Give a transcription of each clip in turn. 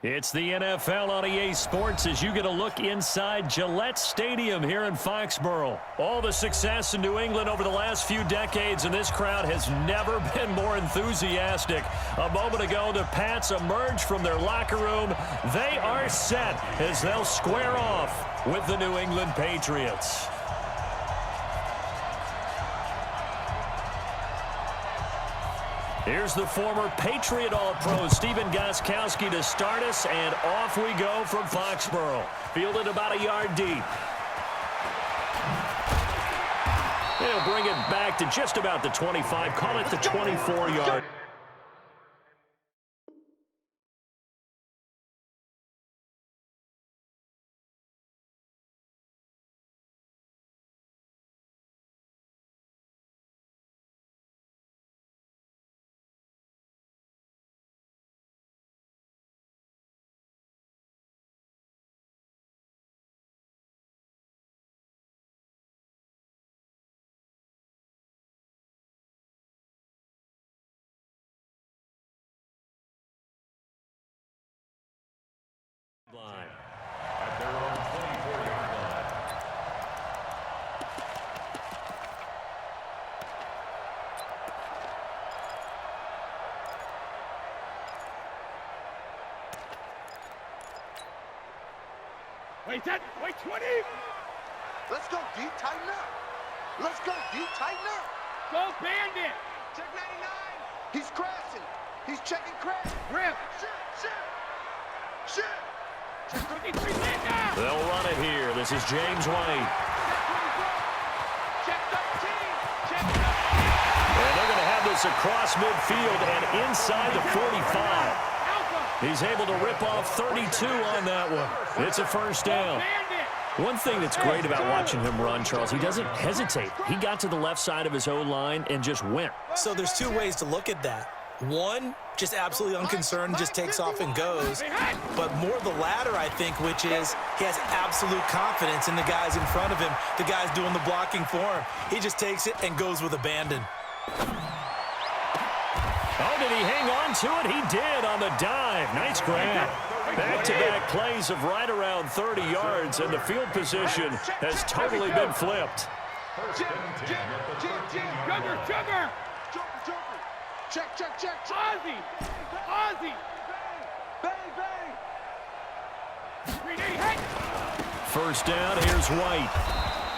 It's the NFL on EA Sports as you get a look inside Gillette Stadium here in Foxborough. All the success in New England over the last few decades, and this crowd has never been more enthusiastic. A moment ago, the Pats emerged from their locker room. They are set as they'll square off with the New England Patriots. Here's the former Patriot All-Pro Stephen Gostkowski to start us, and off we go from Foxborough. Fielded about a yard deep. He'll bring it back to just about the 25. Call it the 24-yard. Line. At their own 24-yard line. Wait 20. Let's go deep, tighten up. Let's go deep, tighten up. Go Bandit. Check 99. He's crashing. He's checking crash. Rip. Shit. They'll run it here. This is James White. Check 13. Check 13. And they're going to have this across midfield and inside the 45. He's able to rip off 32 on that one. It's a first down. One thing that's great about watching him run, Charles, he doesn't hesitate. He got to the left side of his O-line and just went. So there's two ways to look at that. One, just absolutely unconcerned, just takes off and goes. But more the latter, I think, which is he has absolute confidence in the guys in front of him, the guys doing the blocking for him. He just takes it and goes with abandon. Oh, did he hang on to it? He did on the dive. Nice grab. Back-to-back plays of right around 30 yards, and the field position has totally been flipped. Sugar. Check. Ozzy. Bang. First down, here's White.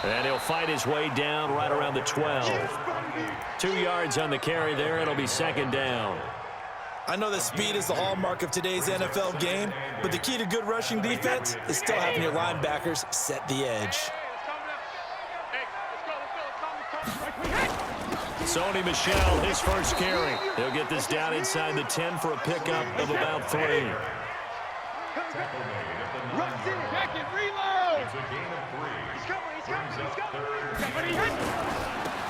And he'll fight his way down right around the 12. 2 yards on the carry there. It'll be second down. I know that speed is the hallmark of today's NFL game, but the key to good rushing defense is still having your linebackers set the edge. Sony Michel, his first carry. He'll get this down inside the 10 for a pickup of about 3. Back and reload.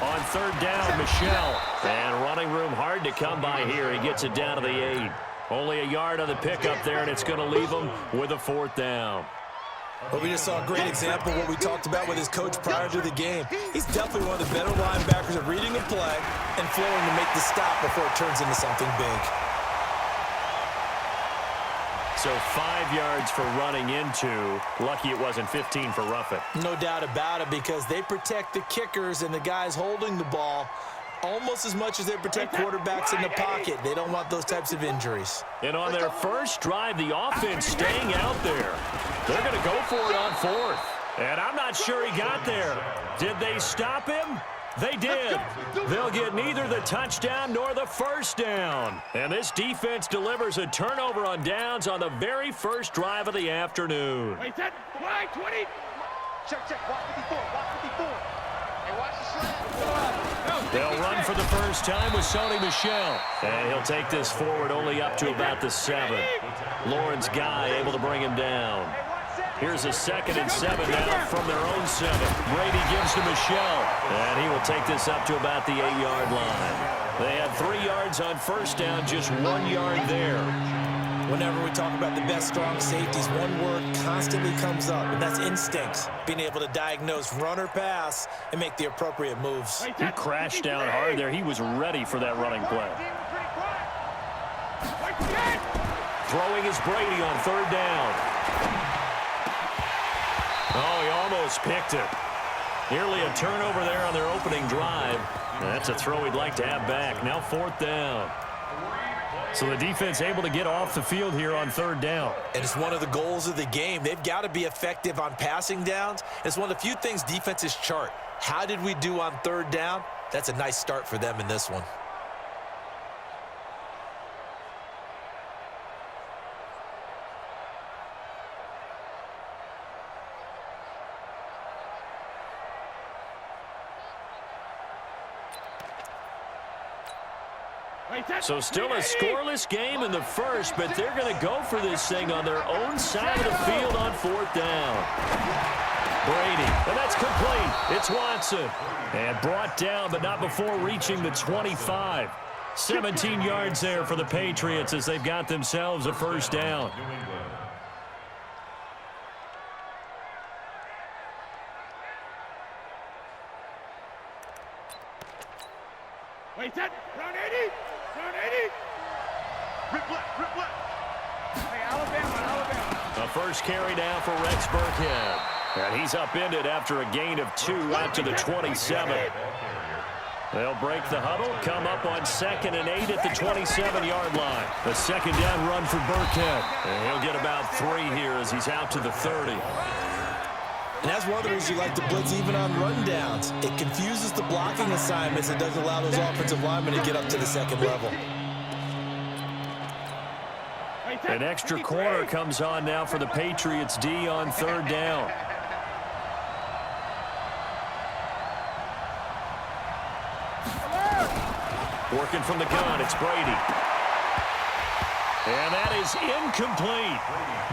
On third down, Michel. And running room hard to come by here. He gets it down to the 8. Only a yard on the pickup there, and it's going to leave him with a fourth down. But we just saw a great example of what we talked about with his coach prior to the game. He's definitely one of the better linebackers at reading the play and flowing to make the stop before it turns into something big. So 5 yards for running into. Lucky it wasn't 15 for roughing. No doubt about it, because they protect the kickers and the guys holding the ball almost as much as they protect quarterbacks in the pocket. They don't want those types of injuries. And on their first drive, the offense staying out there. They're going to go for it on fourth. And I'm not sure he got there. Did they stop him? They did. They'll get neither the touchdown nor the first down. And this defense delivers a turnover on downs on the very first drive of the afternoon. Wait, 20. Check. Watch 54. Hey, watch the slant. They'll run for the first time with Sony Michel. And he'll take this forward only up to about the 7. Lawrence Guy able to bring him down. Here's a 2nd and 7 now from their own 7. Brady gives to Michel, and he will take this up to about the 8-yard line. They had 3 yards on first down, just 1 yard there. Whenever we talk about the best strong safeties, one word constantly comes up, and that's instinct. Being able to diagnose run or pass and make the appropriate moves. He crashed down hard there. He was ready for that running play. Throwing is Brady on third down. Oh, he almost picked it. Nearly a turnover there on their opening drive. That's a throw he'd like to have back. Now fourth down. So the defense able to get off the field here on third down. And it's one of the goals of the game. They've got to be effective on passing downs. It's one of the few things defenses chart. How did we do on third down? That's a nice start for them in this one. So still a scoreless game in the first, but they're going to go for this thing on their own side of the field on fourth down. Brady, and that's complete. It's Watson. And brought down, but not before reaching the 25. 17 yards there for the Patriots as they've got themselves a first down. Wait, that round 80. Round 80. Rip left. Hey, Alabama. A first carry down for Rex Burkhead. And he's upended after a gain of 2 out to the 27. They'll break the huddle, come up on 2nd and 8 at the 27-yard line. The second down run for Burkhead. And he'll get about 3 here as he's out to the 30. And that's one of the reasons you like to blitz even on rundowns. It confuses the blocking assignments. It doesn't allow those offensive linemen to get up to the second level. An extra corner comes on now for the Patriots D on third down. Working from the gun, it's Brady. And that is incomplete.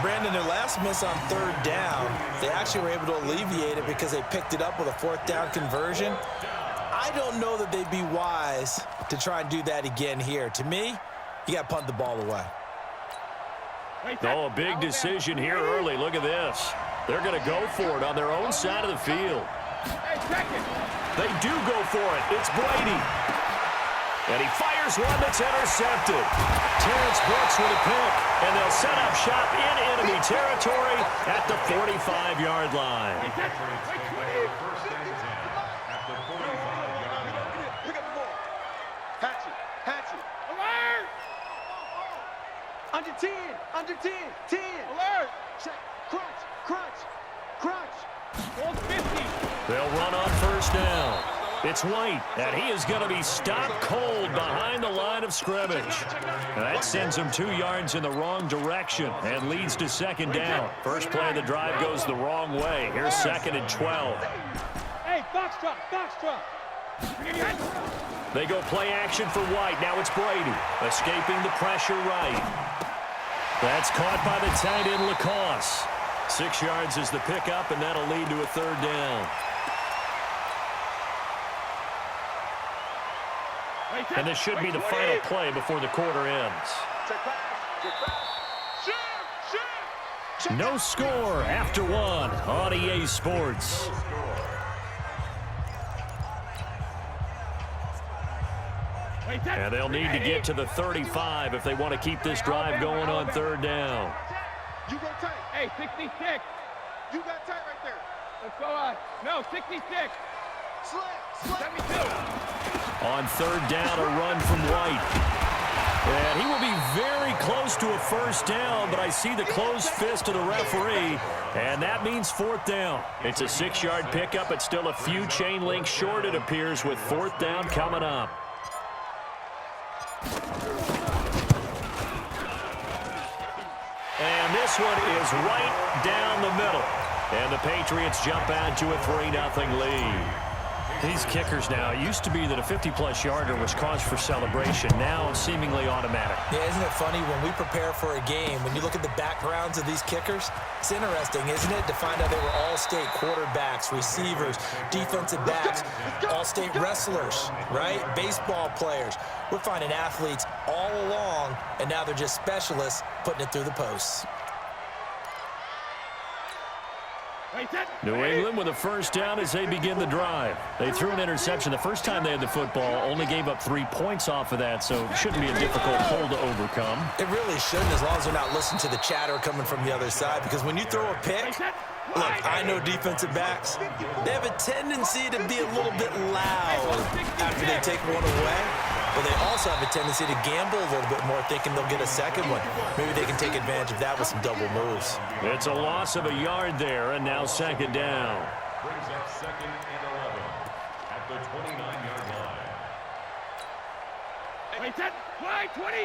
Brandon, their last miss on third down, they actually were able to alleviate it because they picked it up with a fourth down conversion. I don't know that they'd be wise to try and do that again here. To me, you got to punt the ball away. Oh, a big decision here early. Look at this. They're going to go for it on their own side of the field. They do go for it. It's Brady. And he fires one that's intercepted. Terrence Brooks with a pick. And they'll set up shop in enemy territory at the 45-yard line. Hatchet. Alert! Under 10. 10. Alert! Check. Crunch. Goal 50. They'll run on first down. It's White, and he is going to be stopped cold behind the line of scrimmage. That sends him 2 yards in the wrong direction and leads to second down. First play of the drive goes the wrong way. Here's 2nd and 12. Hey, box drop. They go play action for White. Now it's Brady, escaping the pressure right. That's caught by the tight end, Lacoste. 6 yards is the pickup, and that'll lead to a third down. And this should be the final play before the quarter ends. No score after 1 on EA Sports. And they'll need to get to the 35 if they want to keep this drive going on third down. You go tight. Hey, 66. You got tight right there. Let's go on. No, 66. Slam. 72. On third down, a run from White. And he will be very close to a first down, but I see the closed fist of the referee, and that means fourth down. It's a 6-yard pickup. It's still a few chain links short, it appears, with fourth down coming up. And this one is right down the middle. And the Patriots jump out to a 3-0 lead. These kickers now, it used to be that a 50-plus yarder was cause for celebration. Now seemingly automatic. Yeah, isn't it funny when we prepare for a game, when you look at the backgrounds of these kickers, it's interesting, isn't it, to find out they were all-state quarterbacks, receivers, defensive backs, all-state wrestlers, right? Baseball players. We're finding athletes all along, and now they're just specialists putting it through the posts. New England with a first down as they begin the drive. They threw an interception the first time they had the football, only gave up 3 points off of that, so it shouldn't be a difficult hole to overcome. It really shouldn't, as long as they're not listening to the chatter coming from the other side, because when you throw a pick, look, I know defensive backs, they have a tendency to be a little bit loud after they take one away, but they also have a tendency to gamble a little bit more, thinking they'll get a second one. Maybe they can take advantage of that with some double moves. It's a loss of a yard there, and now second down. Brings up 2nd and 11 at the 29-yard line. Wait, set, fly, 20.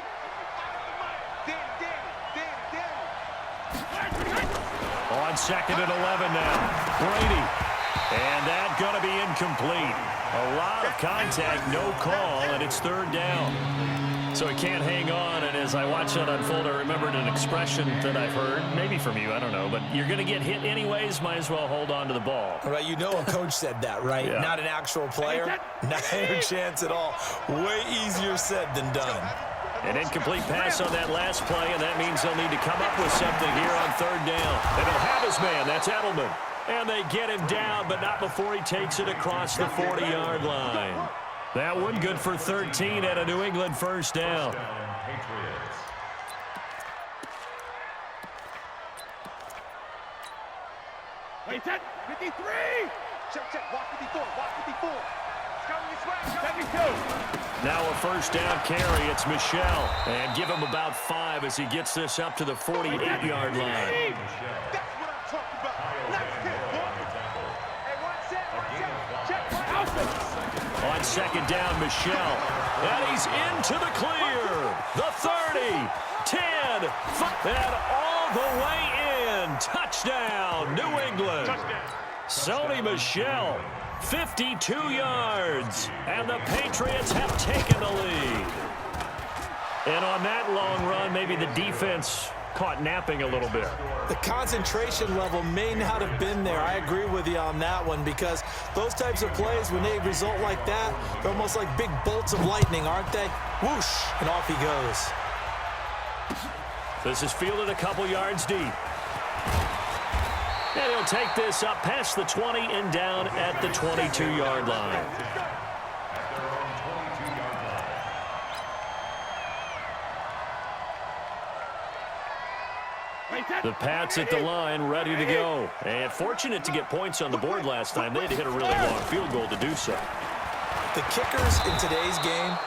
On 2nd and 11 now. Brady. And that going to be incomplete. A lot of contact, no call, and it's 3rd down. So he can't hang on, and as I watch that unfold, I remembered an expression that I've heard, maybe from you, I don't know, but you're going to get hit anyways, might as well hold on to the ball. Right, you know a coach said that, right? Yeah. Not an actual player, not a chance at all. Way easier said than done. An incomplete pass on that last play, and that means they'll need to come up with something here on 3rd down. And they'll have his man, that's Edelman. And they get him down, but not before he takes it across the 40-yard line. That one good for 13 at a New England first down. Wait, set, 53. Check, walk 54, walk 54. Coming this way, 72. Now a first down carry, it's Michel. And give him about 5 as he gets this up to the 48-yard line. That's what I'm talking about. Nice hit, boy. Hey, one set, check, On 2nd down, Michel. And he's into the clear. The 30, 10, 5, and all the way in. Touchdown, New England. Sony Michel, 52 yards. And the Patriots have taken the lead. And on that long run, maybe the defense caught napping a little bit. The concentration level may not have been there. I agree with you on that one, because those types of plays, when they result like that, they're almost like big bolts of lightning, aren't they? Whoosh, and off he goes. This is fielded a couple yards deep. And he'll take this up past the 20 and down at the 22-yard line. The Pats at the line, ready to go. And fortunate to get points on the board last time. They had to hit a really long field goal to do so. The kickers in today's game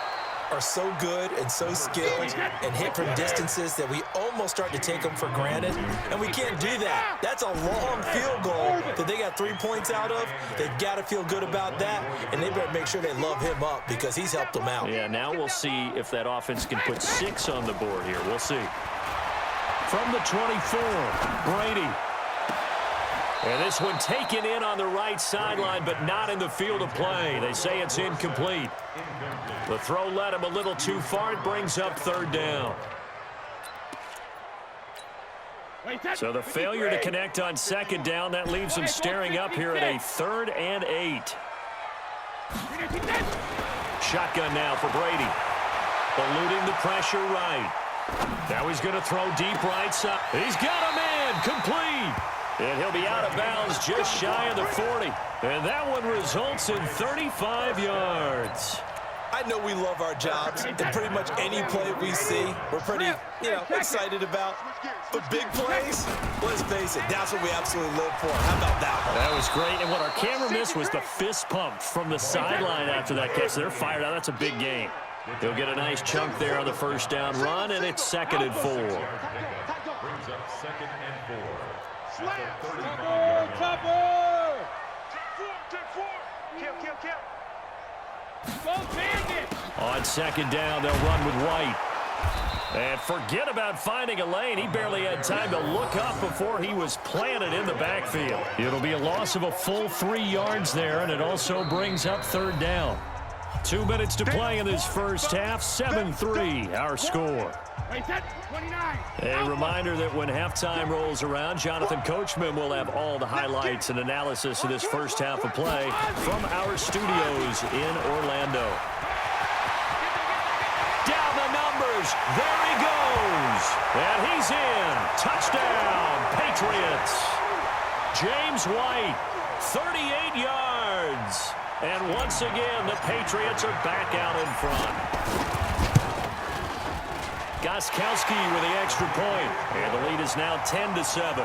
are so good and so skilled and hit from distances that we almost start to take them for granted, and we can't do that. That's a long field goal that they got 3 points out of. They've got to feel good about that, and they better make sure they love him up, because he's helped them out. Yeah, now we'll see if that offense can put 6 on the board here. We'll see. From the 24, Brady. And this one taken in on the right sideline, but not in the field of play. They say it's incomplete. The throw led him a little too far. It brings up 3rd down. So the failure to connect on 2nd down, that leaves him staring up here at a 3rd and 8. Shotgun now for Brady. Eluding the pressure right. Now he's going to throw deep right side. He's got a man, complete. And he'll be out of bounds just shy of the 40. And that one results in 35 yards. I know we love our jobs, and pretty much any play we see, we're pretty, excited about. But big plays, let's face it, that's what we absolutely live for. How about that one? That was great. And what our camera missed was the fist pump from the sideline after that catch. They're fired out. That's a big game. He'll get a nice chunk there on the first down run, and it's 2nd and 4. Brings up 2nd and 4. At the 35-yard line. Kill. On 2nd down, they'll run with White. And forget about finding a lane. He barely had time to look up before he was planted in the backfield. It'll be a loss of a full 3 yards there, and it also brings up 3rd down. 2 minutes to play in this first half. 7-3, our score. A reminder that when halftime rolls around, Jonathan Coachman will have all the highlights and analysis of this first half of play from our studios in Orlando. Down the numbers. There he goes. And he's in. Touchdown, Patriots. James White, 38 yards. And once again, the Patriots are back out in front. Gostkowski with the extra point. And the lead is now 10-7.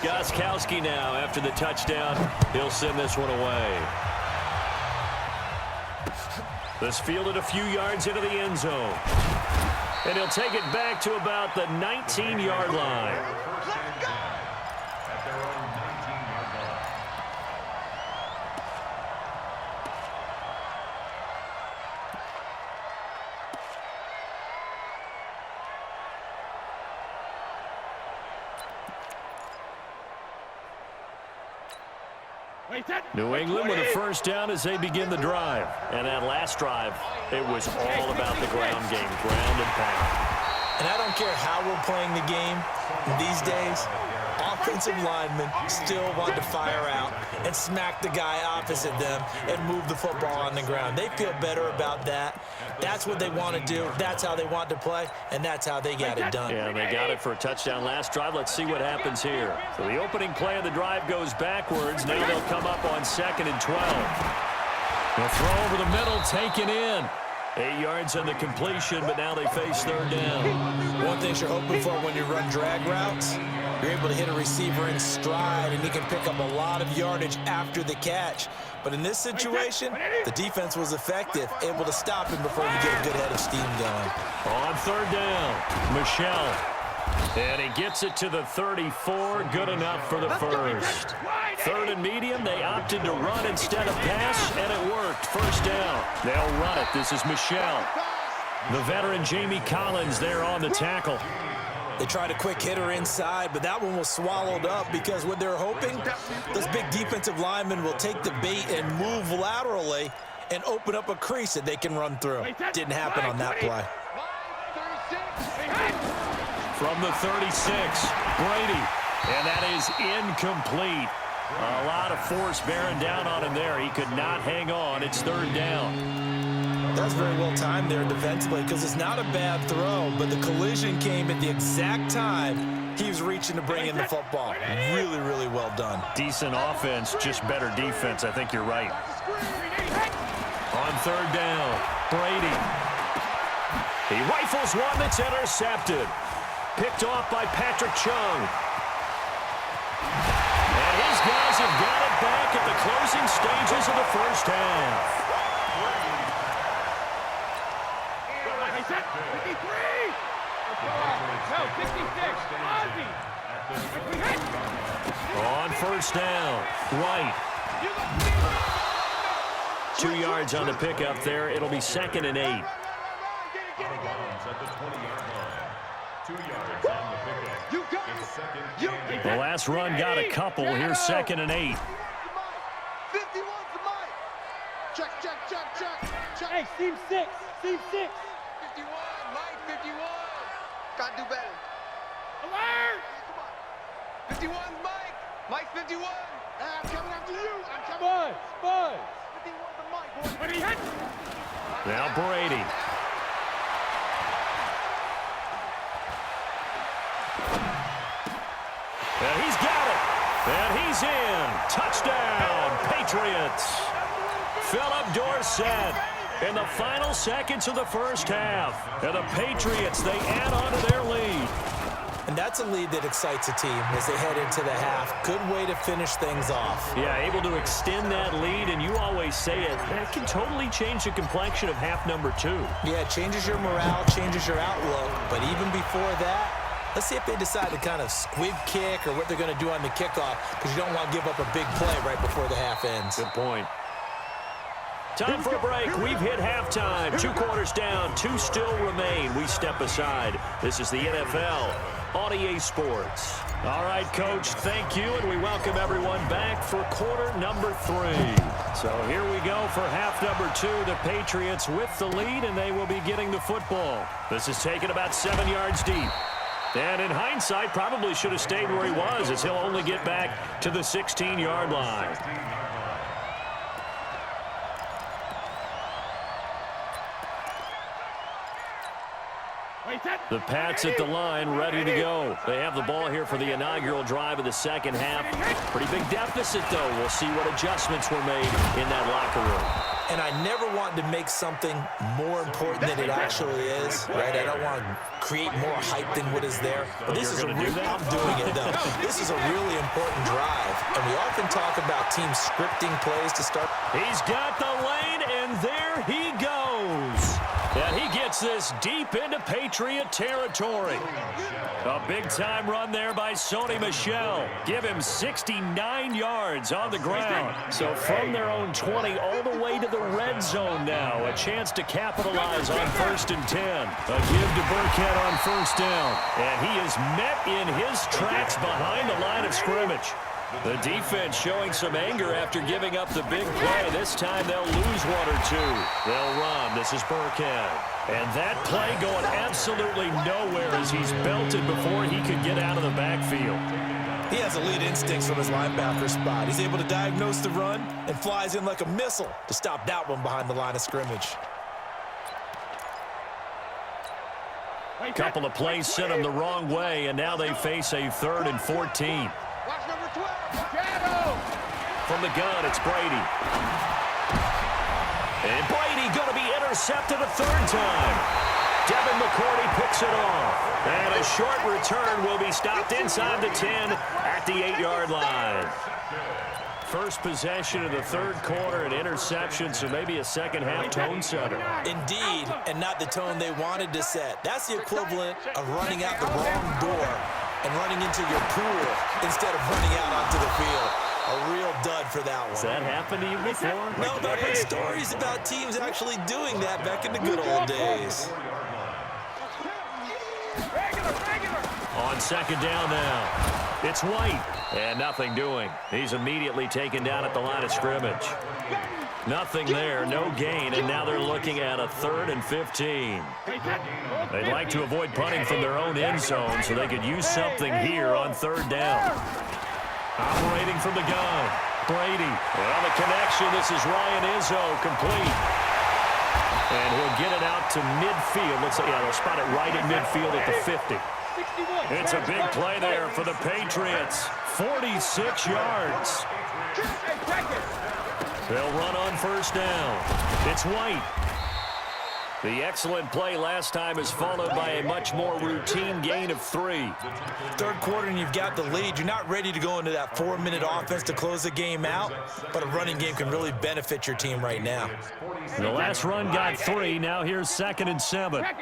Gostkowski now after the touchdown. He'll send this one away. This fielded a few yards into the end zone. And he'll take it back to about the 19-yard line. Let's go! At their own 19-yard line. New England with a first down as they begin the drive. And that last drive, it was all about the ground game, ground and pound. And I don't care how we're playing the game these days, offensive linemen still want to fire out and smack the guy opposite them and move the football on the ground. They feel better about that. That's what they want to do. That's how they want to play, and that's how they got it done. Yeah, they got it for a touchdown last drive. Let's see what happens here. So the opening play of the drive goes backwards. Now they'll come up on 2nd and 12. They'll throw over the middle, taken in. 8 yards on the completion, but now they face 3rd down. One thing you're hoping for when you run drag routes, you're able to hit a receiver in stride, and he can pick up a lot of yardage after the catch. But in this situation, the defense was effective, able to stop him before you get a good head of steam going. On 3rd down, Michelle. And he gets it to the 34, good enough for the first. 3rd and medium, they opted to run instead of pass, and it worked. First down. They'll run it. This is Michelle. The veteran Jamie Collins there on the tackle. They tried a quick hitter inside, but that one was swallowed up because what they're hoping, those big defensive linemen will take the bait and move laterally and open up a crease that they can run through. Didn't happen on that play. From the 36, Brady, and that is incomplete. A lot of force bearing down on him there. He could not hang on. It's 3rd down. That's very well timed there defensively because it's not a bad throw, but the collision came at the exact time he was reaching to bring in the football. Really, really well done. Decent offense, just better defense. I think you're right. On 3rd down, Brady. He rifles one that's intercepted. Picked off by Patrick Chung. And his guys have got it back at the closing stages of the first half. 56. On 1st down, White. 2 yards on the pickup there. It'll be 2nd and 8. Out of bounds at the 20-yard line. 2 yards on the pickup. It's 2nd and 8. The last run got a couple. Here's 2nd and 8. 51's the mic. Check, check, check, check, check. Hey, team 6. Team 6. 51, Mike, 51. Gotta do better. Alert! Come on. 51's Mike. Mike's 51. I'm coming after you. I'm coming. Buzz, Buzz. 51's the mic, boy. But he hit. Now Brady. And he's got it. And he's in. Touchdown, Patriots. Philip Dorsett in the final seconds of the first half. And the Patriots, they add on to their lead. And that's a lead that excites a team as they head into the half. Good way to finish things off. Yeah, able to extend that lead, and you always say it, that can totally change the complexion of half number 2. Yeah, it changes your morale, changes your outlook. But even before that, let's see if they decide to kind of squib kick or what they're going to do on the kickoff, because you don't want to give up a big play right before the half ends. Good point. Time for a break. We've hit halftime. 2 quarters down. 2 still remain. We step aside. This is the NFL on EA Sports. All right, Coach, thank you, and we welcome everyone back for quarter number 3. So here we go for half number 2. The Patriots with the lead, and they will be getting the football. This is taken about 7 yards deep. And in hindsight, probably should have stayed where he was, as he'll only get back to the 16-yard line. The Pats at the line, ready to go. They have the ball here for the inaugural drive of the second half. Pretty big deficit, though. We'll see what adjustments were made in that locker room. And I never want to make something more important than it actually is, right? I don't want to create more hype than what is there. But this is I'm doing it, though. This is a really important drive. And we often talk about teams scripting plays to start. He's got the lane, and there he goes. And he gets this deep into Patriot territory. A big-time run there by Sony Michel. Give him 69 yards on the ground. So from their own 20 all the way to the red zone now. A chance to capitalize on 1st and 10. A give to Burkhead on 1st down. And he is met in his tracks behind the line of scrimmage. The defense showing some anger after giving up the big play. This time they'll lose 1 or 2. They'll run. This is Burkhead. And that play going absolutely nowhere as he's belted before he could get out of the backfield. He has elite instincts from his linebacker spot. He's able to diagnose the run and flies in like a missile to stop that one behind the line of scrimmage. A couple of plays sent them the wrong way, and now they face a 3rd and 14. Watch number 12. From the gun, it's Brady. And Brady going to be intercepted a 3rd time. Devin McCourty picks it off. And a short return will be stopped inside the 10 at the 8-yard line. First possession of the 3rd quarter, an interception, so maybe a second-half tone setter. Indeed, and not the tone they wanted to set. That's the equivalent of running out the wrong door and running into your pool instead of running out onto the field. A real dud for that one. Has that happened to you before? No, but I've heard stories about teams actually doing that back in the good old days. On 2nd down now, it's White, and nothing doing. He's immediately taken down at the line of scrimmage. Nothing there, no gain, and now they're looking at a 3rd and 15. They'd like to avoid punting from their own end zone so they could use something here on 3rd down. Operating from the gun, Brady. Well, the connection, this is Ryan Izzo, complete. And he'll get it out to midfield. Looks like, yeah, they'll spot it right in midfield at the 50. It's a big play there for the Patriots. 46 yards. They'll run on 1st down. It's White. The excellent play last time is followed by a much more routine gain of 3. 3rd quarter and you've got the lead. You're not ready to go into that 4-minute offense to close the game out, but a running game can really benefit your team right now. The last run got 3. Now here's 2nd and 7. They're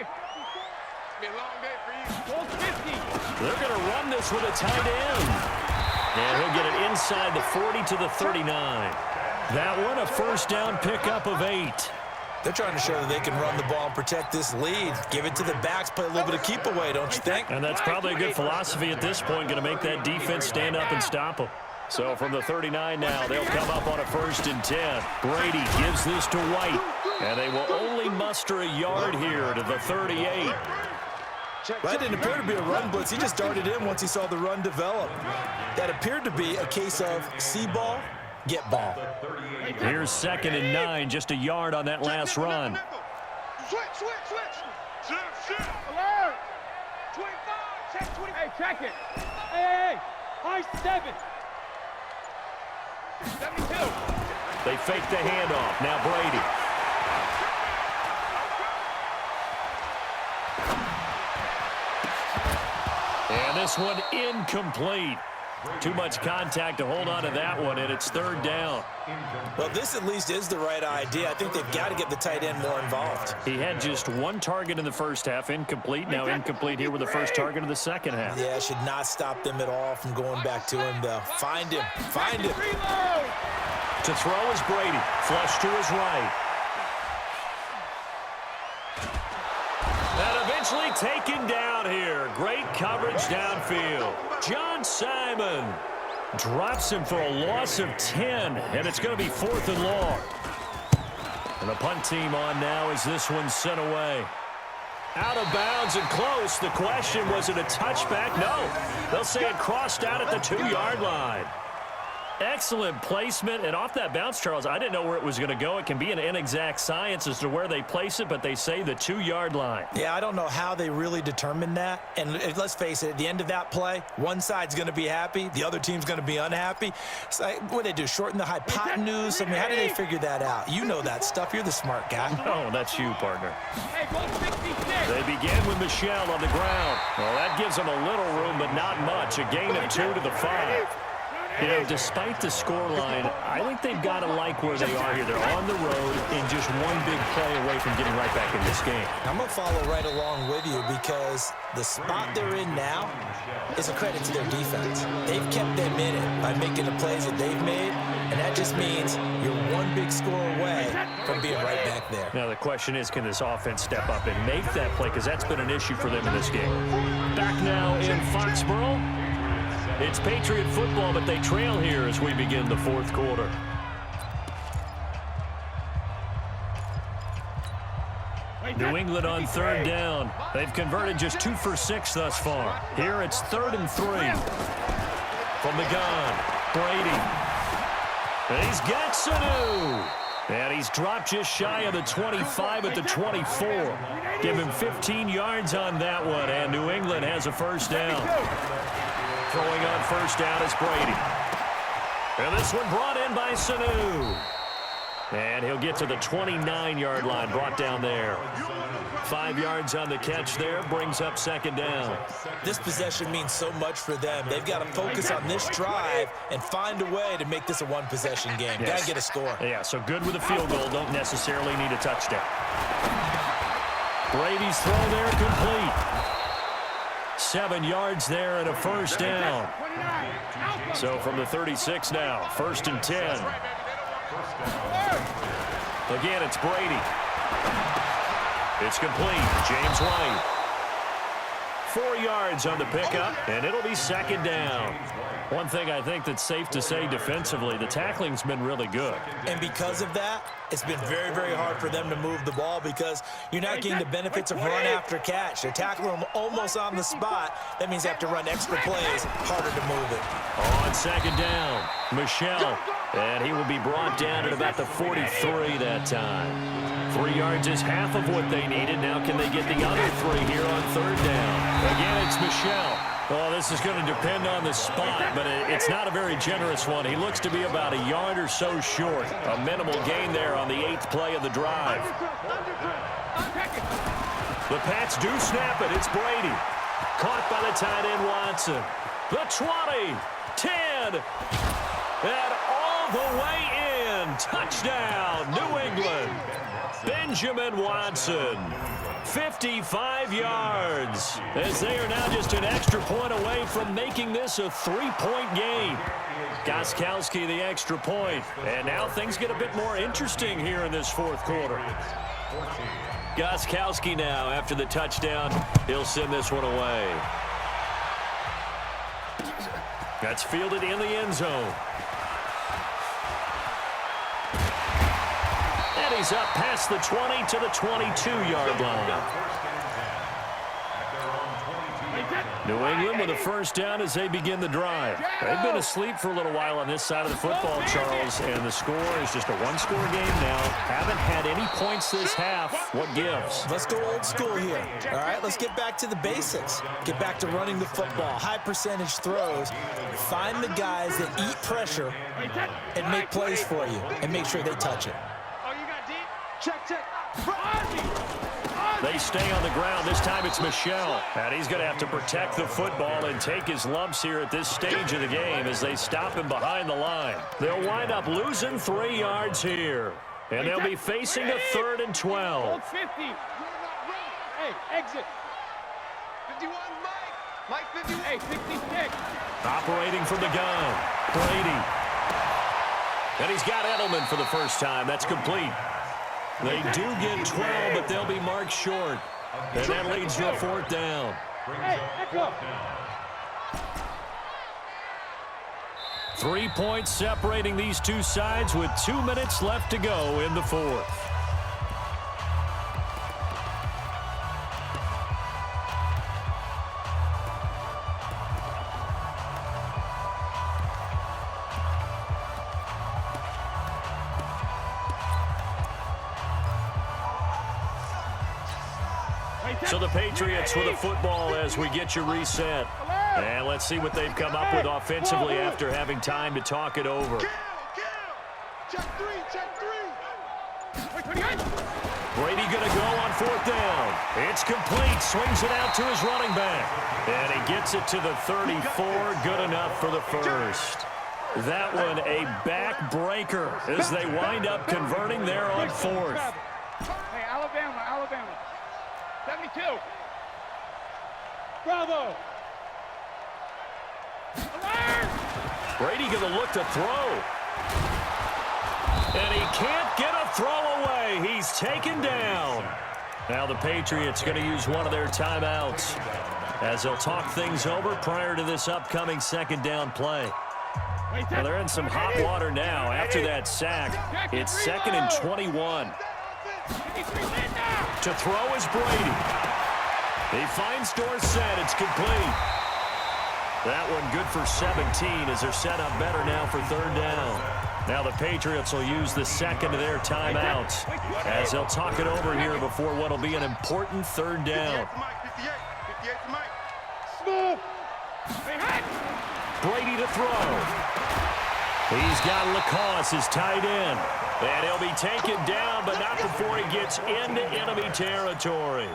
going to run this with a tight end. And he'll get it inside the 40 to the 39. That one a 1st down pickup of 8. They're trying to show that they can run the ball and protect this lead. Give it to the backs, play a little bit of keep away, don't you think? And that's probably a good philosophy at this point, going to make that defense stand up and stop them. So from the 39 now, they'll come up on a 1st and 10. Brady gives this to White, and they will only muster a yard here to the 38. That didn't appear to be a run blitz. He just darted in once he saw the run develop. That appeared to be a case of see ball, get ball. Here's 2nd and 9, just a yard on that last run. Switch. Alert. 25. Check 20. Hey, check it. Hey. High 7. 72. They fake the handoff. Now Brady. And this one incomplete. Too much contact to hold on to that one, and it's 3rd down. Well, this at least is the right idea. I think they've got to get the tight end more involved. He had just 1 target in the 1st half, incomplete. Now incomplete here with the 1st target of the 2nd half. Yeah, should not stop them at all from going back to him, though. Find him. To throw is Brady. Flush to his right. And eventually taken down here. Great coverage downfield. John Simon drops him for a loss of 10, and it's going to be 4th and long. And the punt team on now as this one's sent away. Out of bounds and close. The question, was it a touchback? No. They'll say it crossed out at the 2-yard line. Excellent placement, and off that bounce, Charles, I didn't know where it was going to go. It can be an inexact science as to where they place it, but they say the 2-yard line. Yeah, I don't know how they really determined that. And let's face it, at the end of that play, one side's going to be happy, the other team's going to be unhappy. So what do they do, shorten the hypotenuse? I mean, how do they figure that out? You know that stuff. You're the smart guy. Oh, that's you, partner. They begin with Michel on the ground. Well, that gives them a little room, but not much. A gain of 2 to the 5. You know, despite the scoreline, I think they've got to like where they are here. They're on the road and just one big play away from getting right back in this game. I'm going to follow right along with you because the spot they're in now is a credit to their defense. They've kept them in it by making the plays that they've made, and that just means you're one big score away from being right back there. Now, the question is, can this offense step up and make that play? Because that's been an issue for them in this game. Back now in Foxborough. It's Patriot football, but they trail here as we begin the fourth quarter. New England on 3rd down. They've converted just 2 for 6 thus far. Here it's 3rd and 3. From the gun, Brady. And he's got Sanu. And he's dropped just shy of the 25 at the 24. Give him 15 yards on that one, and New England has a first down. Throwing on first down is Brady. And this one brought in by Sanu. And he'll get to the 29-yard line, brought down there. 5 yards on the catch there, brings up 2nd down. This possession means so much for them. They've got to focus on this drive and find a way to make this a one-possession game. Yes. Got to get a score. Yeah, so good with a field goal, don't necessarily need a touchdown. Brady's throw there complete. 7 yards there and a first down. So from the 36 now, 1st and 10. Again, it's Brady. It's complete. James White. 4 yards on the pickup, and it'll be 2nd down. One thing I think that's safe to say defensively, the tackling's been really good. And because of that, it's been very, very hard for them to move the ball because you're not getting the benefits of run after catch. They're tackling them almost on the spot. That means they have to run extra plays, harder to move it. On 2nd down, Michel. And he will be brought down at about the 43 that time. 3 yards is half of what they needed. Now can they get the other 3 here on 3rd down? Again, it's Michel. Oh, this is going to depend on the spot, but it's not a very generous one. He looks to be about a yard or so short. A minimal gain there on the 8th play of the drive. The Pats do snap it. It's Brady. Caught by the tight end Watson. The 20, 10, and all the way in. Touchdown, New England. Benjamin Watson. 55 yards, as they are now just an extra point away from making this a 3-point game. Gostkowski the extra point, and now things get a bit more interesting here in this fourth quarter. Gostkowski now, after the touchdown, he'll send this one away. That's fielded in the end zone. And he's up past the 20 to the 22-yard line. New England with a first down as they begin the drive. They've been asleep for a little while on this side of the football, Charles, and the score is just a one-score game now. Haven't had any points this half. What gives? Let's go old school here. All right, let's get back to the basics. Get back to running the football, high percentage throws. Find the guys that eat pressure and make plays for you and make sure they touch it. Check. They stay on the ground. This time it's Michel. And he's going to have to protect the football and take his lumps here at this stage of the game as they stop him behind the line. They'll wind up losing 3 yards here. And they'll be facing a 3rd and 12. 50. Hey, exit. 51, Mike 51. Hey, 66. Operating from the gun, Brady. And he's got Edelman for the first time. That's complete. They do get 12, but they'll be marked short. And that leads to a 4th down. Hey, echo. 3 points separating these two sides with 2 minutes left to go in the fourth. So the Patriots with a football as we get you reset. And let's see what they've come up with offensively after having time to talk it over. Check three. Brady going to go on 4th down. It's complete. Swings it out to his running back. And he gets it to the 34. Good enough for the first. That one a backbreaker as they wind up converting there on 4th. Hey, Alabama. 72. Bravo. Alert! Brady going to look to throw. And he can't get a throw away. He's taken down. Now the Patriots going to use one of their timeouts as they'll talk things over prior to this upcoming 2nd down play. Well, they're in some hot water now after that sack. It's 2nd and 21. To throw is Brady. He finds Dorsett. It's complete. That one good for 17 as they're set up better now for 3rd down. Now the Patriots will use the 2nd of their timeouts as they'll talk it over here before what will be an important 3rd down. Brady to throw. He's got Lacoste, his tight end. And he'll be taken down, but not before he gets into enemy territory.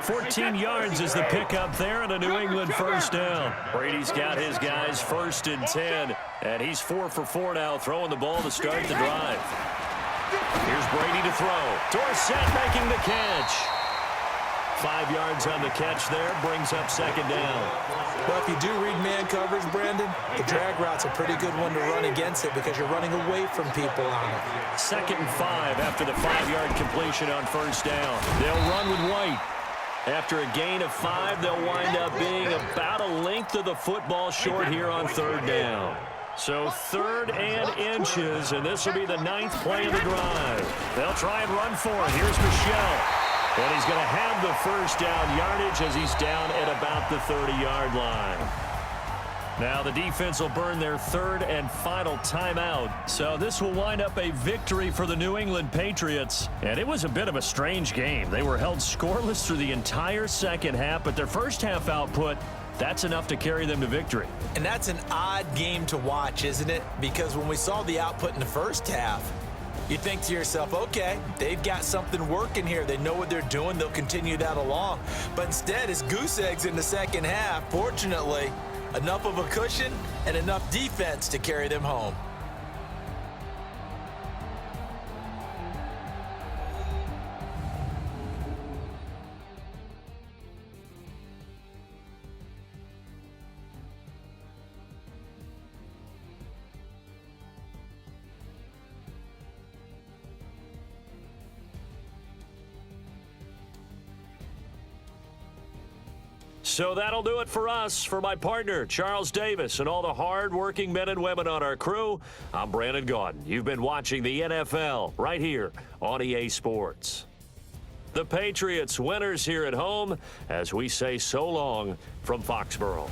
14 yards is the pickup there and a New England 1st down. Brady's got his guys 1st and 10, and he's 4 for 4 now, throwing the ball to start the drive. Here's Brady to throw. Dorsett making the catch. 5 yards on the catch there, brings up 2nd down. Well, if you do read man coverage, Brandon, the drag route's a pretty good one to run against it because you're running away from people on it. 2nd and 5 after the 5-yard completion on 1st down. They'll run with White. After a gain of 5, they'll wind up being about a length of the football short here on 3rd down. So 3rd and inches, and this will be the 9th play of the drive. They'll try and run for it. Here's Michel. And he's going to have the 1st down yardage as he's down at about the 30-yard line. Now the defense will burn their 3rd and final timeout. So this will wind up a victory for the New England Patriots. And it was a bit of a strange game. They were held scoreless through the entire 2nd half, but their 1st half output, that's enough to carry them to victory. And that's an odd game to watch, isn't it? Because when we saw the output in the 1st half, you think to yourself, okay, they've got something working here. They know what they're doing. They'll continue that along. But instead, it's goose eggs in the 2nd half. Fortunately, enough of a cushion and enough defense to carry them home. So that'll do it for us. For my partner, Charles Davis, and all the hard-working men and women on our crew, I'm Brandon Gaudin. You've been watching the NFL right here on EA Sports. The Patriots winners here at home as we say so long from Foxborough.